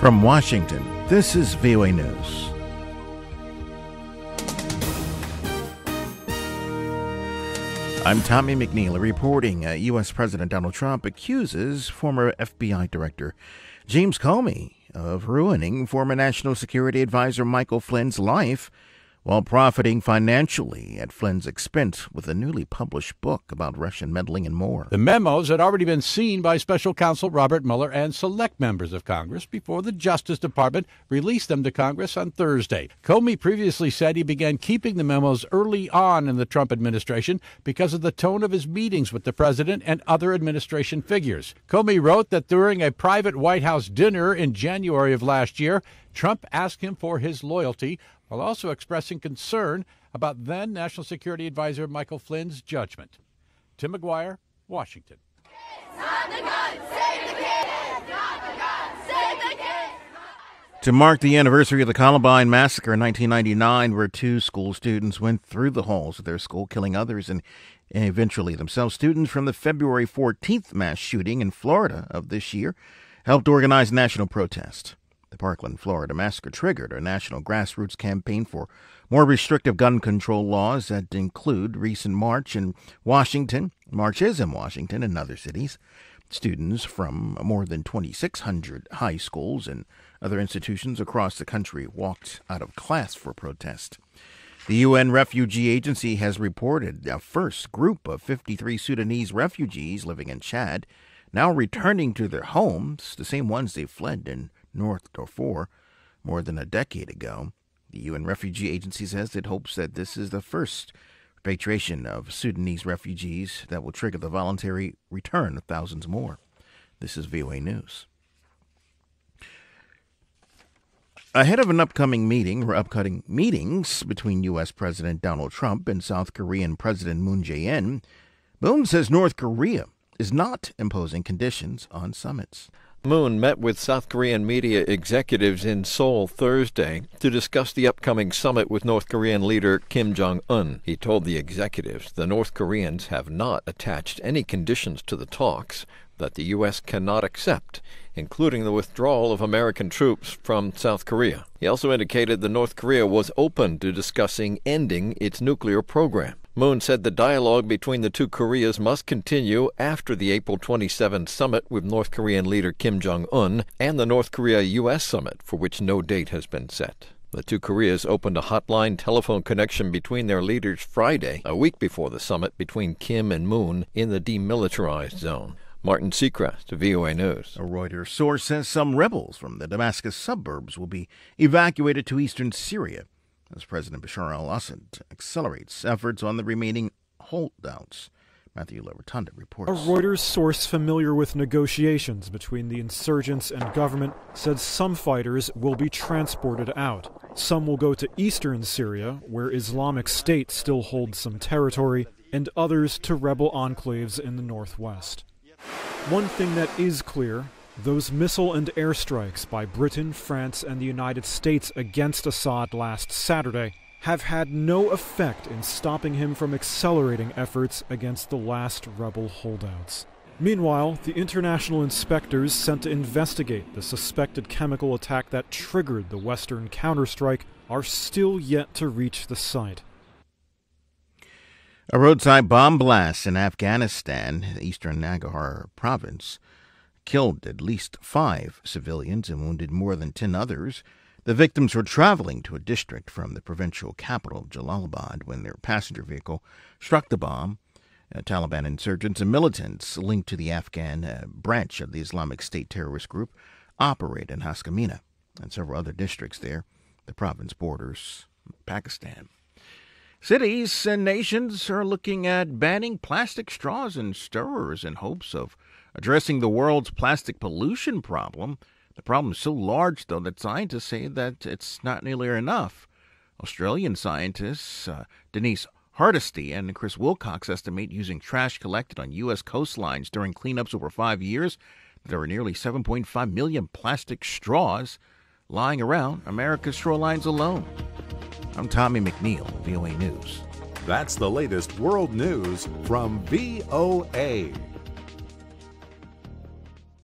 From Washington, this is VOA News. I'm Tommie McNeil reporting. U.S. President Donald Trump accuses former FBI Director James Comey of ruining former National Security Advisor Michael Flynn's life while profiting financially at Flynn's expense with a newly published book about Russian meddling and more. The memos had already been seen by special counsel Robert Mueller and select members of Congress before the Justice Department released them to Congress on Thursday. Comey previously said he began keeping the memos early on in the Trump administration because of the tone of his meetings with the president and other administration figures. Comey wrote that during a private White House dinner in January of last year, Trump asked him for his loyalty, while also expressing concern about then National Security Advisor Michael Flynn's judgment. Tim McGuire, Washington. Not the gun, save the kids! Not the gun, save the kids! To mark the anniversary of the Columbine Massacre in 1999, where two school students went through the halls of their school, killing others and eventually themselves, students from the February 14th mass shooting in Florida of this year helped organize a national protest. The Parkland, Florida massacre triggered a national grassroots campaign for more restrictive gun control laws that include recent marches in Washington and other cities. Students from more than 2,600 high schools and other institutions across the country walked out of class for protest. The UN Refugee Agency has reported a first group of 53 Sudanese refugees living in Chad now returning to their homes, the same ones they fled in North Darfur more than a decade ago. The UN Refugee Agency says it hopes that this is the first repatriation of Sudanese refugees that will trigger the voluntary return of thousands more. This is VOA News. Ahead of an upcoming meetings between U.S. President Donald Trump and South Korean President Moon Jae-in, Moon says North Korea is not imposing conditions on summits. Moon met with South Korean media executives in Seoul Thursday to discuss the upcoming summit with North Korean leader Kim Jong-un. He told the executives the North Koreans have not attached any conditions to the talks that the U.S. cannot accept, including the withdrawal of American troops from South Korea. He also indicated that North Korea was open to discussing ending its nuclear program. Moon said the dialogue between the two Koreas must continue after the April 27 summit with North Korean leader Kim Jong-un and the North Korea-U.S. summit, for which no date has been set. The two Koreas opened a hotline telephone connection between their leaders Friday, a week before the summit between Kim and Moon in the demilitarized zone. Martin Seacrest, VOA News. A Reuters source says some rebels from the Damascus suburbs will be evacuated to eastern Syria as President Bashar al-Assad accelerates efforts on the remaining holdouts. Matthew LaRotunda reports. A Reuters source familiar with negotiations between the insurgents and government said some fighters will be transported out. Some will go to eastern Syria, where Islamic State still holds some territory, and others to rebel enclaves in the northwest. One thing that is clear: those missile and airstrikes by Britain, France, and the United States against Assad last Saturday have had no effect in stopping him from accelerating efforts against the last rebel holdouts. Meanwhile, the international inspectors sent to investigate the suspected chemical attack that triggered the Western counterstrike are still yet to reach the site. A roadside bomb blast in Afghanistan, eastern Nangarhar province, killed at least 5 civilians and wounded more than 10 others. The victims were traveling to a district from the provincial capital, Jalalabad, when their passenger vehicle struck the bomb. Taliban insurgents and militants linked to the Afghan branch of the Islamic State terrorist group operate in Haskamina and several other districts there. The province borders Pakistan. Cities and nations are looking at banning plastic straws and stirrers in hopes of addressing the world's plastic pollution problem. The problem is so large, though, that scientists say that it's not nearly enough. Australian scientists Denise Hardesty and Chris Wilcox estimate using trash collected on U.S. coastlines during cleanups over 5 years, there are nearly 7.5 million plastic straws lying around America's shorelines alone. I'm Tommie McNeil, VOA News. That's the latest world news from VOA.